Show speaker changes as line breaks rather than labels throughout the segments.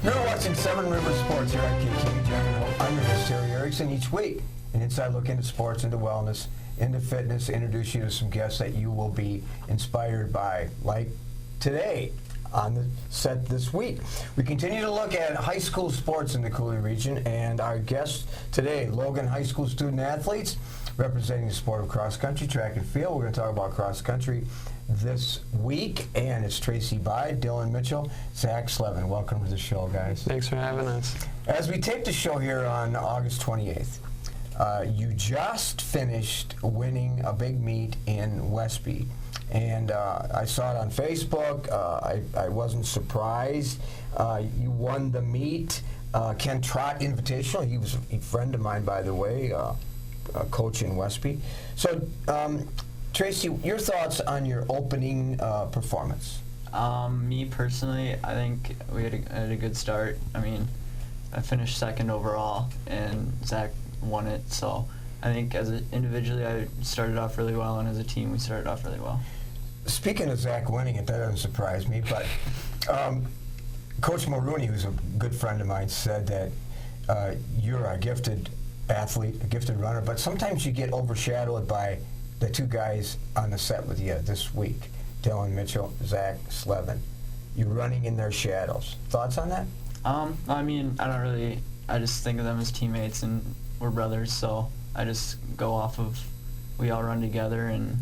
You're watching Seven Rivers Sports here on KKJ. I'm your host, Terry Erickson. Each week, an inside look into sports, into wellness, into fitness, introduce you to some guests that you will be inspired by, like today on the set this week. We continue to look at high school sports in the Cooley region, and our guests today, Logan High School student athletes representing the sport of cross country, track and field. We're going to talk about cross country this week, and it's Tracy Bye, Dylan Mitchell, Zach Slevin. Welcome to the show, guys.
Thanks for having us.
As we tape the show here on August 28th, you just finished winning a big meet in Westby. And I saw it on Facebook. I wasn't surprised. You won the meet. Ken Trott Invitational. He was a friend of mine, by the way, a coach in Westby. So, Tracy, your thoughts on your opening performance?
Me personally, I think we had a good start. I mean, I finished second overall, and Zach won it. So I think individually, I started off really well, and as a team, we started off really well. Speaking
of Zach winning it, that doesn't surprise me, but Coach Mulrooney, who's a good friend of mine, said that you're a gifted athlete, a gifted runner, but sometimes you get overshadowed by the two guys on the set with you this week, Dylan Mitchell, Zach Slevin. You're running in their shadows. Thoughts on that?
I mean, I just think of them as teammates, and we're brothers, so I just go off of we all run together, and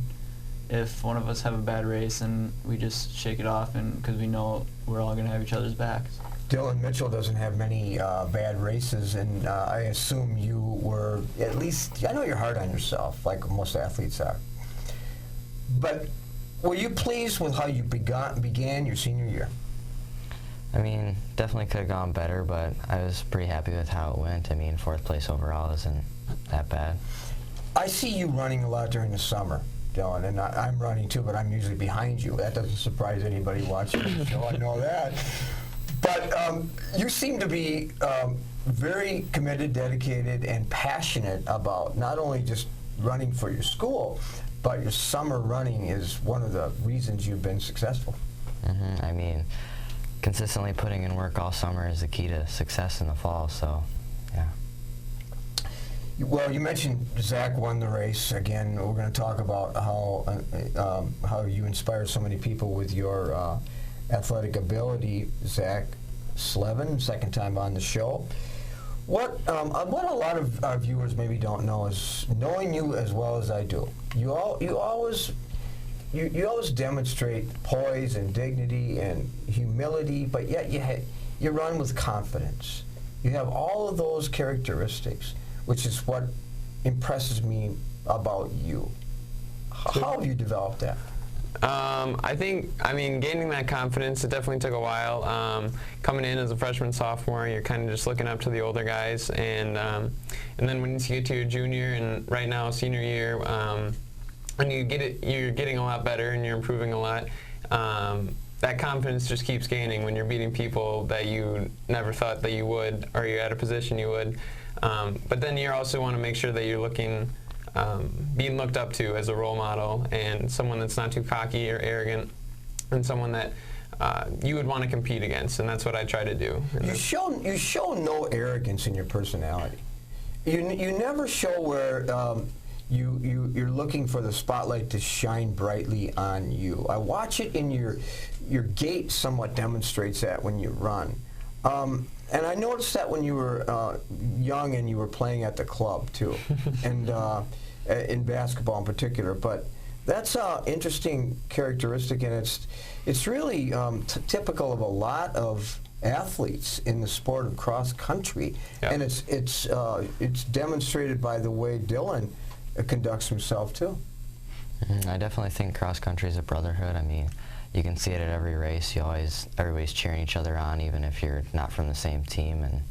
if one of us have a bad race, and we just shake it off, and because we know we're all going to have each other's backs.
Dylan Mitchell doesn't have many bad races, and I assume you were, at least, I know you're hard on yourself, like most athletes are. But were you pleased with how you began your senior year?
I mean, definitely could have gone better, but I was pretty happy with how it went. I mean, fourth place overall isn't that bad.
I see you running a lot during the summer, Dylan, and I'm running too, but I'm usually behind you. That doesn't surprise anybody watching the show, I know that. But you seem to be very committed, dedicated, and passionate about not only just running for your school, but your summer running is one of the reasons you've been successful.
Mm-hmm. I mean, consistently putting in work all summer is the key to success in the fall, so, yeah.
Well, you mentioned Zach won the race. Again, we're going to talk about how you inspire so many people with your athletic ability. Zach Slevin, second time on the show. What a lot of our viewers maybe don't know is, knowing you as well as I do, you always demonstrate poise and dignity and humility, but yet you run with confidence. You have all of those characteristics, which is what impresses me about you. How have you developed that?
I mean, gaining that confidence, it definitely took a while. Coming in as a freshman, sophomore, you're kind of just looking up to the older guys, and then when you get to your junior and right now senior year, when you get it, you're getting a lot better and you're improving a lot. That confidence just keeps gaining when you're beating people that you never thought that you would, or you're at a position you would. But then you also want to make sure that you're being looked up to as a role model and someone that's not too cocky or arrogant, and someone that you would want to compete against, and that's what I try to do.
You show no arrogance in your personality. You never show where you're looking for the spotlight to shine brightly on you. I watch it in your gait somewhat demonstrates that when you run. And I noticed that when you were young and you were playing at the club too, and in basketball in particular. But that's an interesting characteristic, and it's really typical of a lot of athletes in the sport of cross country, yep. And it's demonstrated by the way Dylan conducts himself too.
I definitely think cross country is a brotherhood. I mean, you can see it at every race. Everybody's cheering each other on, even if you're not from the same team, and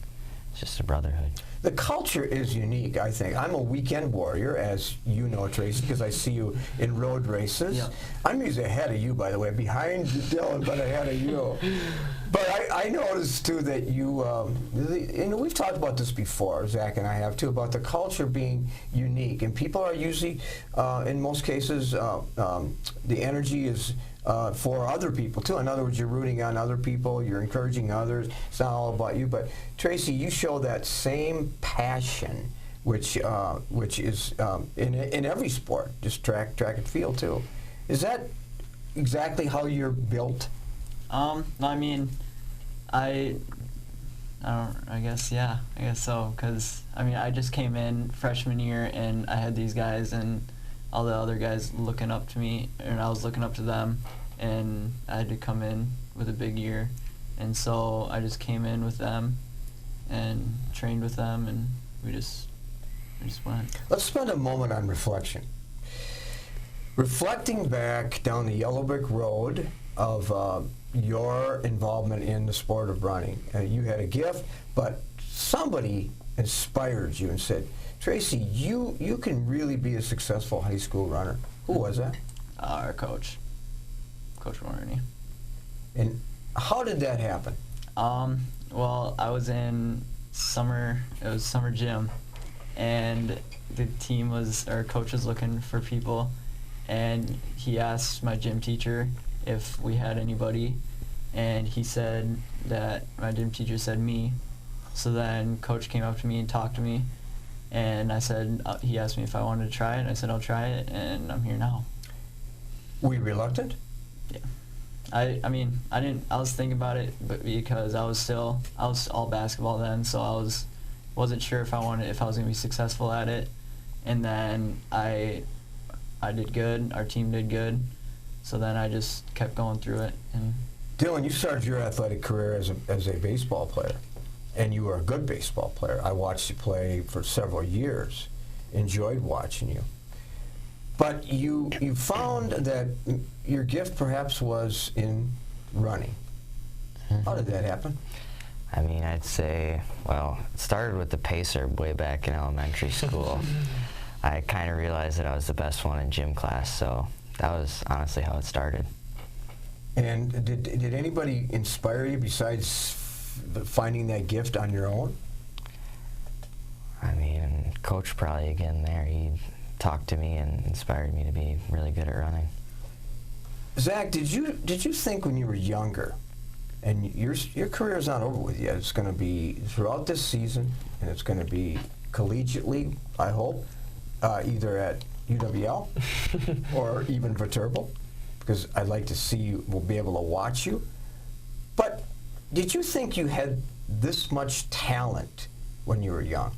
it's just a brotherhood.
The culture is unique, I think. I'm a weekend warrior, as you know, Tracy, because I see you in road races. Yeah. I'm usually ahead of you, by the way, behind Dylan, but ahead of you. But I noticed, too, that you we've talked about this before, Zach and I have, too, about the culture being unique. And people are usually, in most cases, the energy is for other people too. In other words, you're rooting on other people, you're encouraging others. It's not all about you. But Tracy, you show that same passion, which is in every sport, just track and field too. Is that exactly how you're built?
No, I mean, I guess so. Cause I mean, I just came in freshman year and I had these guys and all the other guys looking up to me, and I was looking up to them, and I had to come in with a big year, and so I just came in with them and trained with them, and we just went.
Let's spend a moment on reflection. Reflecting back down the yellow brick road of your involvement in the sport of running. You had a gift, but somebody inspired you and said, Tracy, you can really be a successful high school runner. Who was that?
Our coach, Coach Maroney.
And how did that happen?
Well, I was in summer gym, and the team our coach was looking for people, and he asked my gym teacher if we had anybody, and he said that my gym teacher said me. So then coach came up to me and talked to me, and I said, he asked me if I wanted to try it, and I said I'll try it, and I'm here now.
Were you reluctant?
Yeah. I mean, I was thinking about it, but because I was all basketball then, so wasn't sure if I was going to be successful at it. And then I did good, our team did good, so then I just kept going through it. And
Dylan, you started your athletic career as a baseball player, and you were a good baseball player. I watched you play for several years, enjoyed watching you. But you found that your gift perhaps was in running. How did that happen?
I mean, I'd say, well, it started with the pacer way back in elementary school. I kind of realized that I was the best one in gym class, so that was honestly how it started.
And did anybody inspire you besides finding that gift on your own?
I mean, Coach probably again there, he talked to me and inspired me to be really good at running.
Zach, did you think when you were younger, and your career is not over with yet, it's going to be throughout this season, and it's going to be collegiately, I hope, either at UWL or even Viterbo, because I'd like to see you, we'll be able to watch you. But did you think you had this much talent when you were young?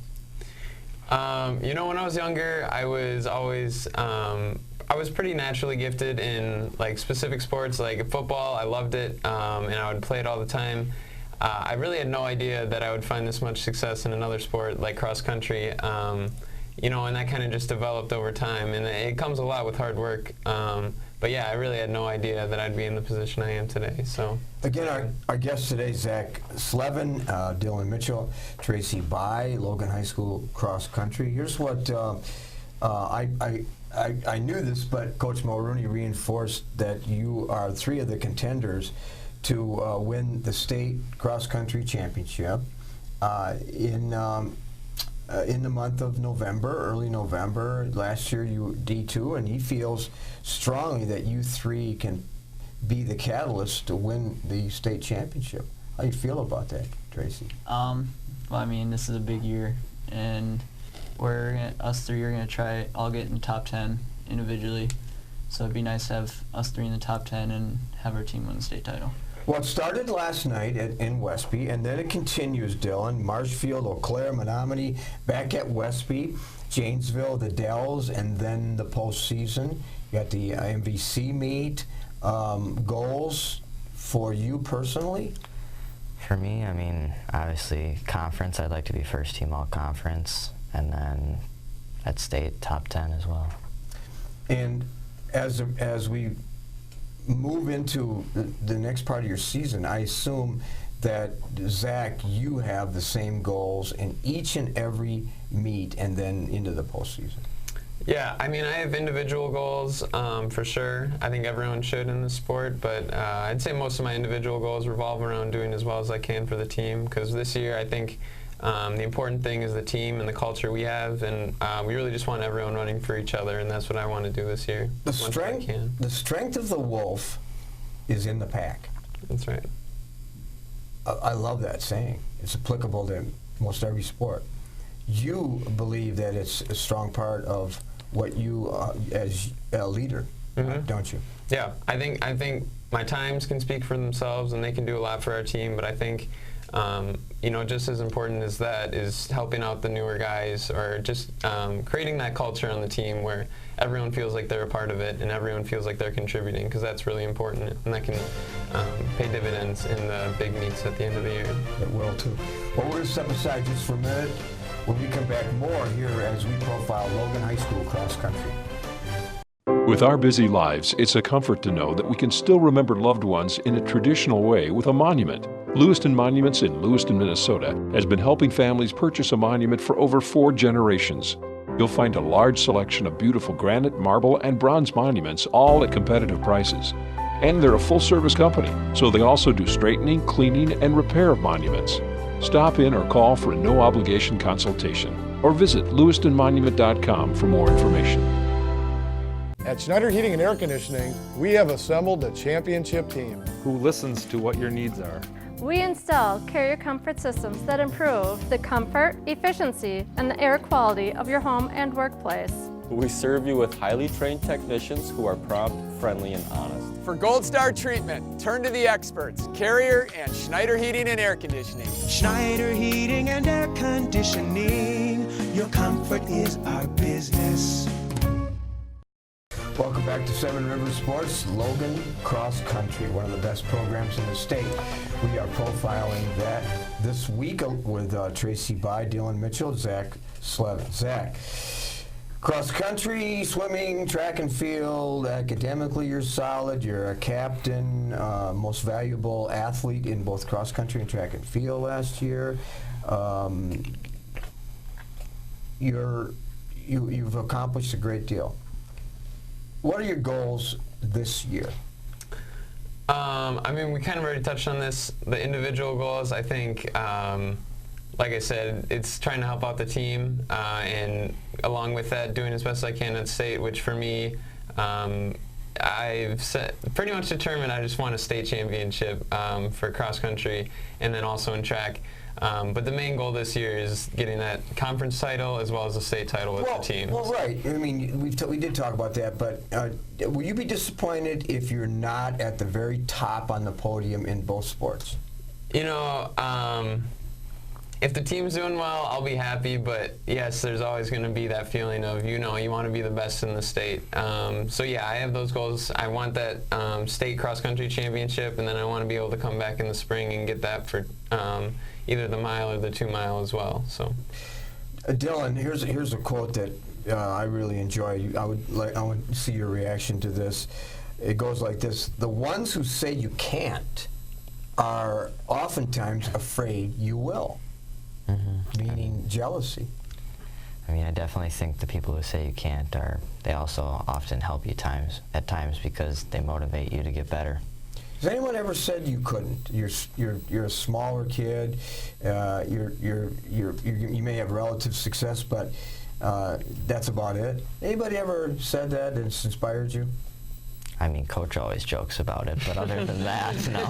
You know, when I was younger, I was always, I was pretty naturally gifted in like specific sports, like football. I loved it, and I would play it all the time. I really had no idea that I would find this much success in another sport like cross country. You know, and that kind of just developed over time, and it comes a lot with hard work. But yeah, I really had no idea that I'd be in the position I am today. So
again, our guests today, Zach Slevin, Dylan Mitchell, Tracy Bye, Logan High School Cross Country. Here's what I knew this, but Coach Mulrooney reinforced that you are three of the contenders to win the state cross country championship in the month of November, early November. Last year you were D2, and he feels strongly that you three can be the catalyst to win the state championship. How do you feel about that, Tracy?
Well, I mean, this is a big year, and us three are going to try all get in the top 10 individually. So it'd be nice to have us three in the top 10 and have our team win the state title.
Well, it started last night in Westby, and then it continues, Dylan. Marshfield, Eau Claire, Menominee, back at Westby, Janesville, the Dells, and then the postseason. You got the MVC meet. Goals for you personally?
For me, I mean, obviously conference, I'd like to be first team all conference, and then at state, top 10 as well.
And as we move into the next part of your season, I assume that, Zach, you have the same goals in each and every meet and then into the postseason.
Yeah, I mean, I have individual goals for sure. I think everyone should in this sport, but I'd say most of my individual goals revolve around doing as well as I can for the team, because this year I think the important thing is the team and the culture we have, and we really just want everyone running for each other, and that's what I want to do this year. The strength
of the Wolf is in the pack.
That's right.
I love that saying. It's applicable to most every sport. You believe that it's a strong part of what you, as a leader, don't you?
Yeah, I think my times can speak for themselves, and they can do a lot for our team. But I think, just as important as that is helping out the newer guys, or just creating that culture on the team where everyone feels like they're a part of it and everyone feels like they're contributing, because that's really important, and that can pay dividends in the big meets at the end of the year.
It will too. Well, we're going to step aside just for a minute. When we come back, more here as we profile Logan High School cross country.
With our busy lives, it's a comfort to know that we can still remember loved ones in a traditional way with a monument. Lewiston Monuments in Lewiston, Minnesota has been helping families purchase a monument for over 4 generations. You'll find a large selection of beautiful granite, marble, and bronze monuments, all at competitive prices. And they're a full-service company, so they also do straightening, cleaning, and repair of monuments. Stop in or call for a no-obligation consultation, or visit lewistonmonument.com for more information.
At Schneider Heating and Air Conditioning, we have assembled a championship team
who listens to what your needs are.
We install carrier comfort systems that improve the comfort, efficiency, and the air quality of your home and workplace.
We serve you with highly trained technicians who are prompt, friendly, and honest.
For Gold Star treatment, turn to the experts, Carrier and Schneider Heating and Air Conditioning.
Schneider Heating and Air Conditioning, your comfort is our business.
Welcome back to Seven Rivers Sports, Logan Cross Country, one of the best programs in the state. We are profiling that this week with Tracy Bye, Dylan Mitchell, Zach Slevin. Zach, cross country, swimming, track and field, academically you're solid, you're a captain, most valuable athlete in both cross country and track and field last year. You've accomplished a great deal. What are your goals this year?
We kind of already touched on this. The individual goals, I think, like I said, it's trying to help out the team, and along with that, doing as best as I can at state, which for me, I've pretty much determined I just want a state championship for cross country, and then also in track. But the main goal this year is getting that conference title as well as a state title with the team.
Well, right. I mean, we did talk about that, but will you be disappointed if you're not at the very top on the podium in both sports?
If the team's doing well, I'll be happy, but yes, there's always going to be that feeling of, you want to be the best in the state. So yeah, I have those goals. I want that state cross-country championship, and then I want to be able to come back in the spring and get that for either the mile or the 2 mile as well. So,
Dylan, here's a quote that I really enjoy. I want to see your reaction to this. It goes like this: "The ones who say you can't are oftentimes afraid you will." Meaning jealousy.
I definitely think the people who say you can't they also often help you at times because they motivate you to get better.
Has anyone ever said you couldn't? You're a smaller kid. You may have relative success, but that's about it. Anybody ever said that and it's inspired you?
Coach always jokes about it, but other than that, no.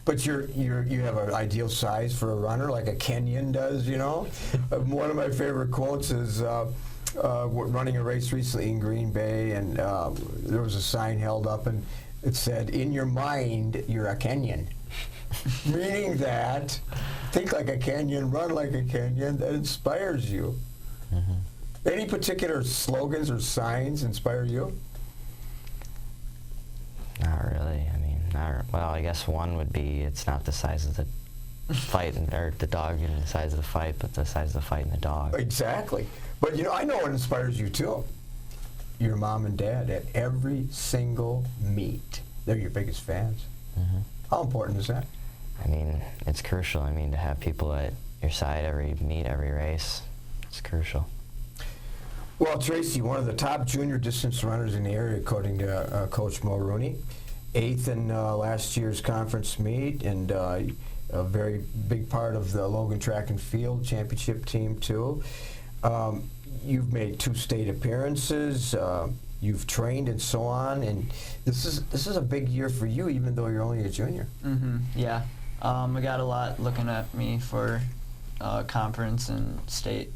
But you have an ideal size for a runner, like a Kenyan does, One of my favorite quotes is running a race recently in Green Bay, and there was a sign held up, and it said, "In your mind, you're a Kenyan." Meaning that, think like a Kenyan, run like a Kenyan, that inspires you. Any particular slogans or signs inspire you?
Not really. Well, I guess one would be, it's not the size of the fight or the dog in the size of the fight, but the size of the fight and the dog.
Exactly. But I know what inspires you too. Your mom and dad at every single meet. They're your biggest fans. How important is that?
It's crucial. To have people at your side every meet, every race, it's crucial.
Well, Tracy, one of the top junior distance runners in the area, according to Coach Mo Rooney. 8th in last year's conference meet, and a very big part of the Logan Track and Field Championship team, too. You've made 2 state appearances. you've trained and so on, and this is a big year for you, even though you're only a junior.
Yeah. I got a lot looking at me for conference and state,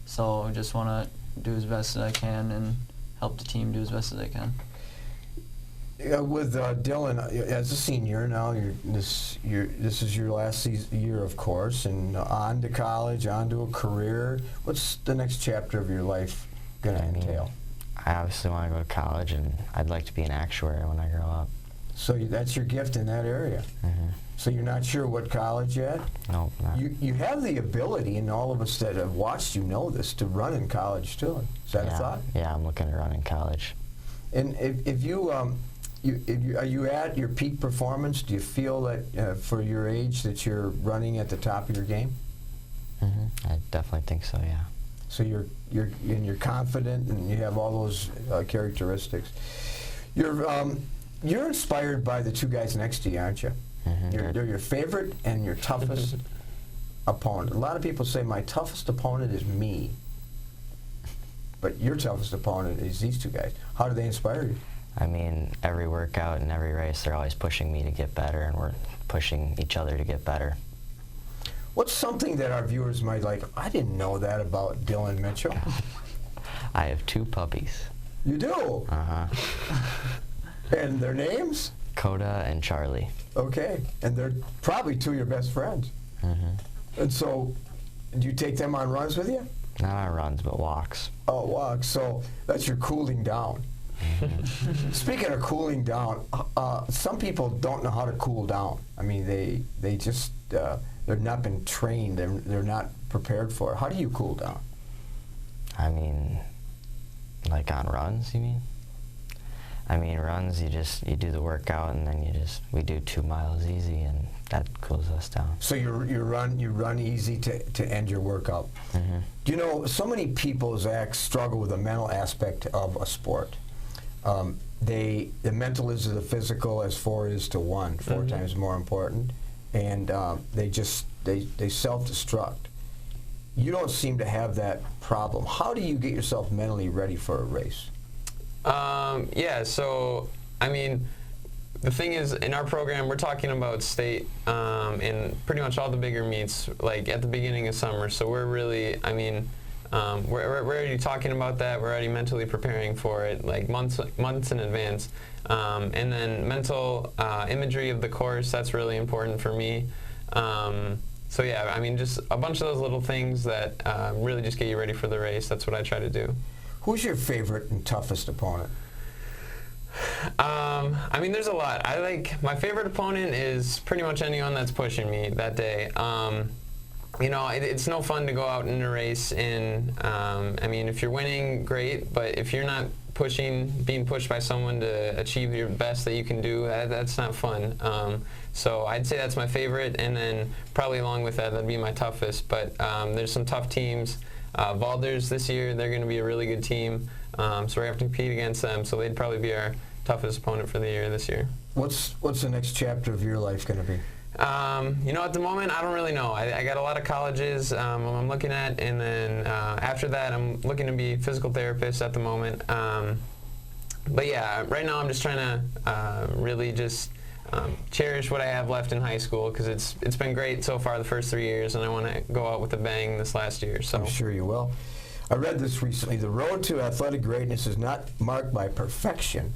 so just want to do as best as I can and help the team do as best as they can.
With Dylan, as a senior now, this is your last year, of course, and on to college, on to a career. What's the next chapter of your life going to entail?
I obviously want to go to college, and I'd like to be an actuary when I grow up.
So that's your gift in that area. So you're not sure what college yet?
Nope, not.
You have the ability, and all of us that have watched you know this, to run in college too. Is that a thought?
Yeah, I'm looking to run in college.
And if you are you at your peak performance? Do you feel that for your age that you're running at the top of your game?
I definitely think so. Yeah.
So you're confident, and you have all those characteristics. You're inspired by the two guys next to you, aren't you? They're your favorite and your toughest opponent. A lot of people say my toughest opponent is me, but your toughest opponent is these two guys. How do they inspire you?
I mean, every workout and every race, they're always pushing me to get better, and we're pushing each other to get better.
What's something that our viewers might like? I didn't know that about Dylan Mitchell.
I have 2 puppies.
You do? And their names?
Coda and Charlie.
Okay. And they're probably 2 of your best friends. And so, do you take them on runs with you?
Not on runs, but walks.
Oh, walks. So that's your cooling down. Speaking of cooling down, some people don't know how to cool down. I mean, they just they're not been trained. They're not prepared for it. How do you cool down?
I mean, like on runs, you mean? I mean, runs, you do the workout, and then we do 2 miles easy, and that cools us down.
So you run easy to end your workout. Do you know, so many people, Zach, struggle with the mental aspect of a sport. The mental is to the physical as 4 is to 1, 4 times more important, and they self-destruct. You don't seem to have that problem. How do you get yourself mentally ready for a race?
Yeah, so, I mean, the thing is, in our program, we're talking about state and pretty much all the bigger meets, like, at the beginning of summer. So we're really, I mean, we're already talking about that. We're already mentally preparing for it, like, months in advance. And then mental imagery of the course, that's really important for me. So, yeah, I mean, just a bunch of those little things that really just get you ready for the race. That's what I try to do.
Who's your favorite and toughest opponent?
I mean, there's a lot. My favorite opponent is pretty much anyone that's pushing me that day. You know, it's no fun to go out in a race and, I mean, if you're winning, great, but if you're not being pushed by someone to achieve your best that you can do, that's not fun. So I'd say that's my favorite, and then probably along with that'd be my toughest, but there's some tough teams. Valders this year, they're going to be a really good team, so we have to compete against them, so they'd probably be our toughest opponent for the year this year.
What's the next chapter of your life going to be?
You know, at the moment, I don't really know. I got a lot of colleges I'm looking at, and then after that, I'm looking to be a physical therapist at the moment. But yeah, right now I'm just trying to really just cherish what I have left in high school, because it's been great so far the first 3 years, and I want to go out with a bang this last year. So
I'm sure you will. I read this recently. The road to athletic greatness is not marked by perfection,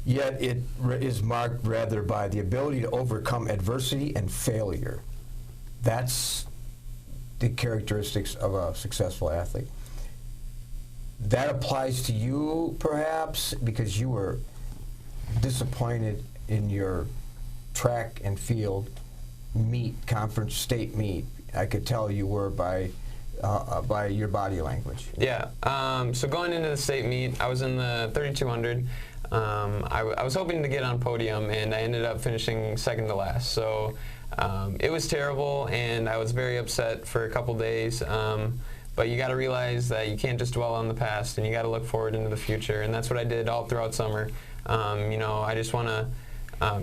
yet it is marked rather by the ability to overcome adversity and failure. That's the characteristics of a successful athlete. That applies to you, perhaps, because you were disappointed in your track and field meet, conference state meet. I could tell you were by your body language.
Yeah. So going into the state meet, I was in the 3200. I was hoping to get on podium, and I ended up finishing second to last. So it was terrible, and I was very upset for a couple days. But you got to realize that you can't just dwell on the past, and you got to look forward into the future, and that's what I did all throughout summer. You know, I just want to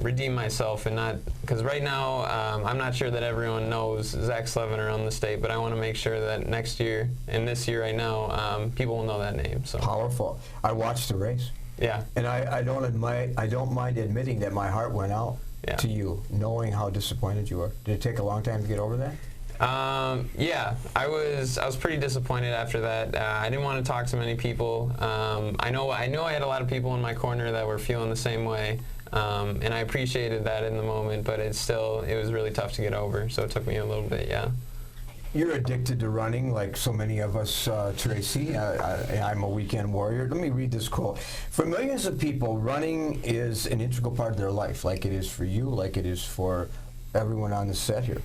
redeem myself and not, because right now I'm not sure that everyone knows Zach Slevin around the state, but I want to make sure that next year and this year right now people will know that name. So
powerful. I watched the race.
Yeah.
And I don't mind admitting that my heart went out to you, knowing how disappointed you were. Did it take a long time to get over that?
Yeah, I was pretty disappointed after that. I didn't want to talk to many people. I know I had a lot of people in my corner that were feeling the same way, and I appreciated that in the moment. But it was really tough to get over. So it took me a little bit. Yeah.
You're addicted to running, like so many of us, Tracy. I'm a weekend warrior. Let me read this quote. For millions of people, running is an integral part of their life, like it is for you, like it is for everyone on the set here.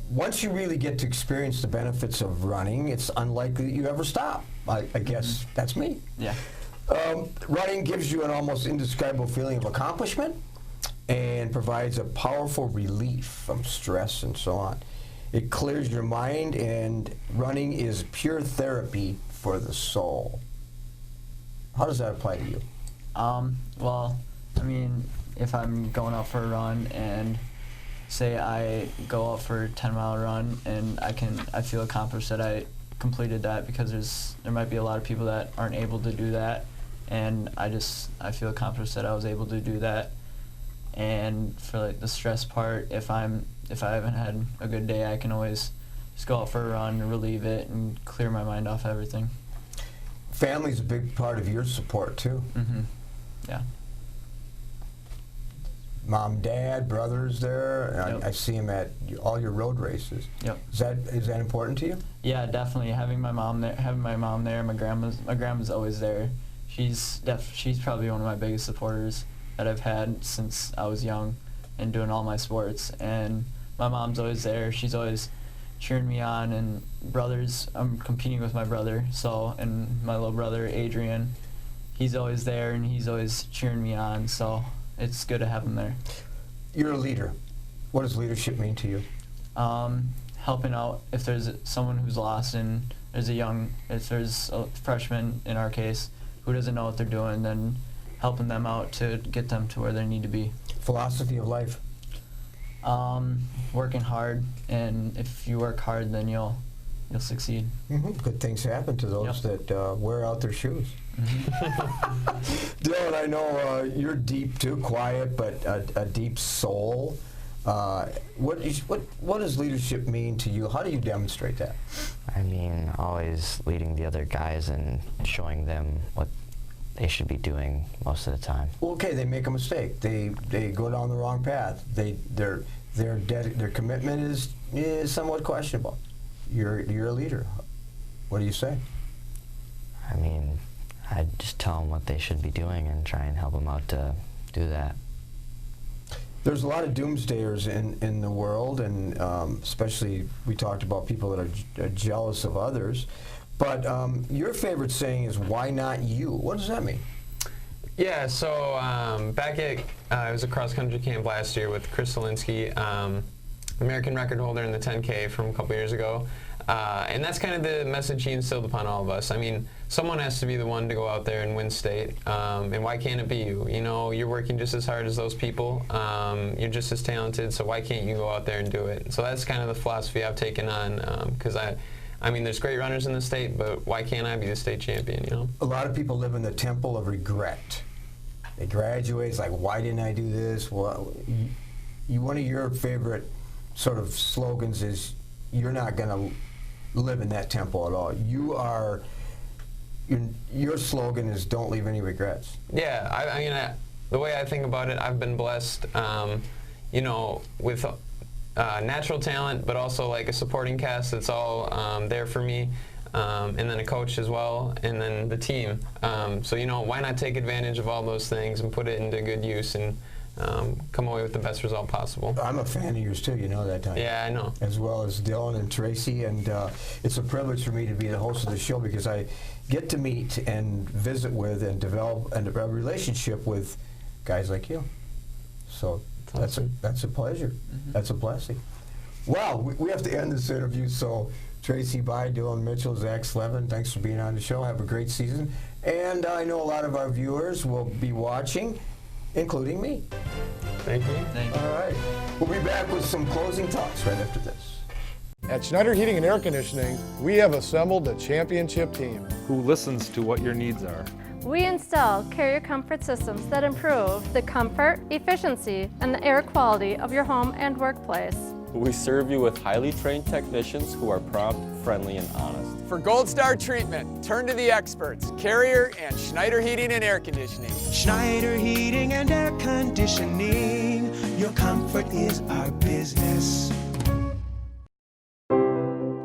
Once you really get to experience the benefits of running, it's unlikely that you ever stop. I guess that's me.
Yeah.
Running gives you an almost indescribable feeling of accomplishment and provides a powerful relief from stress and so on. It clears your mind, and running is pure therapy for the soul. How does that apply to you?
Well, I mean, if I'm going out for a run and say I go out for a 10-mile run and I feel accomplished that I completed that, because there might be a lot of people that aren't able to do that, and I feel accomplished that I was able to do that. And for like the stress part, if I haven't had a good day, I can always just go out for a run and relieve it and clear my mind off everything.
Family's a big part of your support too.
Mm-hmm. Yeah.
Mom, dad, brothers there.
Yep.
I see them at all your road races.
Yep.
Is that important to you?
Yeah, definitely. Having my mom there, my grandma's always there. She's probably one of my biggest supporters that I've had since I was young and doing all my sports. And my mom's always there. She's always cheering me on. And brothers, I'm competing with my brother, and my little brother Adrian, he's always there and he's always cheering me on. So it's good to have him there.
You're a leader. What does leadership mean to you?
Helping out if there's someone who's lost and if there's a freshman in our case who doesn't know what they're doing, then helping them out to get them to where they need to be.
Philosophy of life?
Working hard, and if you work hard, then you'll succeed.
Mm-hmm. Good things happen to those that wear out their shoes.
Mm-hmm.
Dylan, I know you're deep too, quiet, but a deep soul. What does leadership mean to you? How do you demonstrate that?
I mean, always leading the other guys and showing them what they should be doing most of the time.
Well, okay, they make a mistake. They go down the wrong path. Their commitment is somewhat questionable. You're a leader. What do you say?
I mean, I just tell them what they should be doing and try and help them out to do that.
There's a lot of doomsdayers in the world, and especially we talked about people that are jealous of others. But your favorite saying is, "Why not you?" What does that mean?
Yeah, so back at I was at cross country camp last year with Chris Zelinsky, American record holder in the 10K from a couple years ago. And that's kind of the message he instilled upon all of us. I mean, someone has to be the one to go out there and win state. And why can't it be you? You know, you're working just as hard as those people. You're just as talented, so why can't you go out there and do it? So that's kind of the philosophy I've taken on, because I mean, there's great runners in the state, but why can't I be the state champion, you know?
A lot of people live in the temple of regret. They graduate, it's like, why didn't I do this? Well, one of your favorite sort of slogans is, you're not going to live in that temple at all. Your slogan is, don't leave any regrets.
Yeah, I mean, the way I think about it, I've been blessed, you know, with natural talent, but also like a supporting cast that's all there for me, and then a coach as well, and then the team. So, you know, why not take advantage of all those things and put it into good use and come away with the best result possible.
I'm a fan of yours too, you know that, Tony.
Yeah, I know.
As well as Dylan and Tracy, and it's a privilege for me to be the host of the show because I get to meet and visit with and develop a relationship with guys like you. So that's a pleasure. Mm-hmm. That's a blessing. Wow, we have to end this interview, so Tracy Bye, Dylan Mitchell, Zach Slevin, thanks for being on the show. Have a great season. And I know a lot of our viewers will be watching. including me.
Thank you.
Thank you.
All right. We'll be back with some closing thoughts right after this.
At Schneider Heating and Air Conditioning, we have assembled a championship team.
Who listens to what your needs are.
We install carrier comfort systems that improve the comfort, efficiency, and the air quality of your home and workplace.
We serve you with highly trained technicians who are prompt, friendly, and honest.
For Gold Star treatment, turn to the experts, Carrier and Schneider Heating and Air Conditioning.
Schneider Heating and Air Conditioning. Your comfort is our business.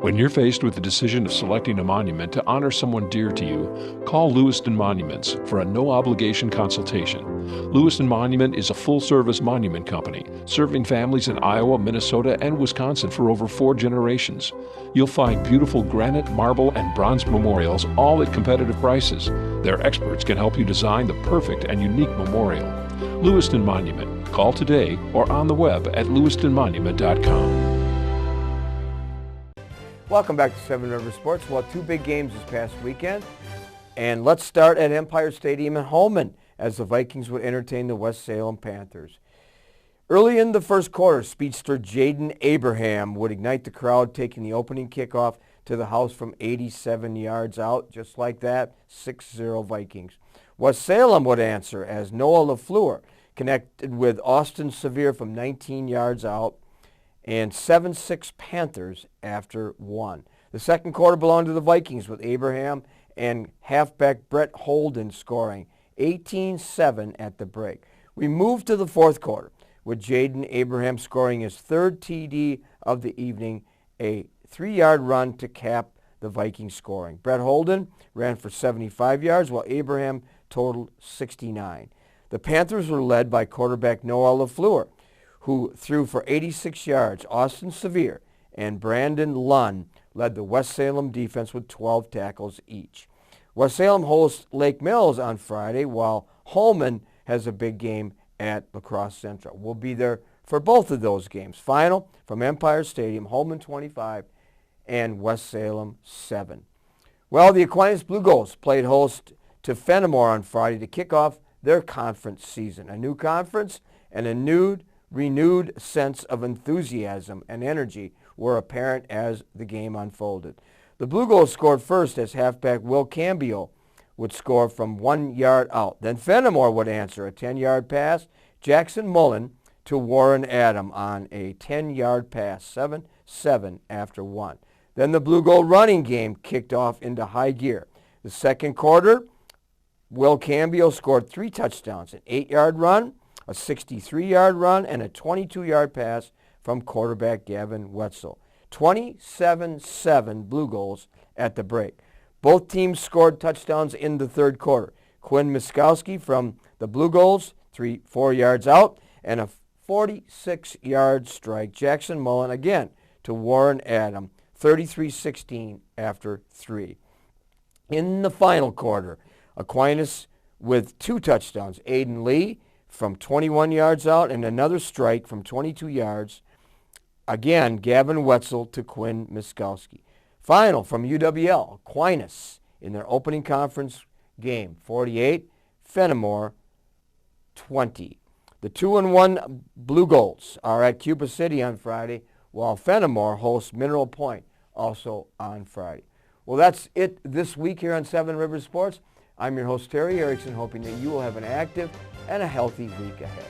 When you're faced with the decision of selecting a monument to honor someone dear to you, call Lewiston Monuments for a no-obligation consultation. Lewiston Monument is a full-service monument company, serving families in Iowa, Minnesota, and Wisconsin for over 4 generations. You'll find beautiful granite, marble, and bronze memorials, all at competitive prices. Their experts can help you design the perfect and unique memorial. Lewiston Monument. Call today or on the web at lewistonmonument.com.
Welcome back to Seven Rivers Sports. Well, 2 big games this past weekend. And let's start at Empire Stadium in Holmen as the Vikings would entertain the West Salem Panthers. Early in the first quarter, speedster Jaden Abraham would ignite the crowd, taking the opening kickoff to the house from 87 yards out. Just like that, 6-0 Vikings. West Salem would answer as Noah LaFleur connected with Austin Sevier from 19 yards out, and 7-6 Panthers after 1. The second quarter belonged to the Vikings with Abraham and halfback Brett Holden scoring 18-7 at the break. We moved to the fourth quarter with Jaden Abraham scoring his 3rd TD of the evening, a 3-yard run to cap the Vikings scoring. Brett Holden ran for 75 yards while Abraham totaled 69. The Panthers were led by quarterback Noah LaFleur, who threw for 86 yards. Austin Sevier and Brandon Lunn led the West Salem defense with 12 tackles each. West Salem hosts Lake Mills on Friday, while Holmen has a big game at La Crosse Central. We'll be there for both of those games. Final from Empire Stadium, Holmen 25 and West Salem 7. Well, the Aquinas Blue Ghosts played host to Fennimore on Friday to kick off their conference season. A new conference and a renewed sense of enthusiasm and energy were apparent as the game unfolded. The Blue Ghosts scored first as halfback Will Cambio would score from 1 yard out. Then Fennimore would answer a 10-yard pass. Jackson Mullen to Warren Adam on a 10-yard pass, 7-7 after 1. Then the Blue Gold running game kicked off into high gear. The second quarter, Will Cambio scored 3 touchdowns, an 8-yard run, a 63-yard run, and a 22-yard pass from quarterback Gavin Wetzel. 27-7 Blue Goals at the break. Both teams scored touchdowns in the third quarter. Quinn Miskowski from the Blue Goals, 4 yards out, and a 46-yard strike. Jackson Mullen again to Warren Adam, 33-16 after 3. In the final quarter, Aquinas with 2 touchdowns. Aiden Lee from 21 yards out and another strike from 22 yards. Again, Gavin Wetzel to Quinn Miskowski. Final from UWL, Aquinas in their opening conference game, 48, Fennimore 20. The 2-1 Blue Goals are at Cuba City on Friday, while Fennimore hosts Mineral Point also on Friday. Well, that's it this week here on Seven Rivers Sports. I'm your host, Terry Erickson, hoping that you will have an active and a healthy week ahead.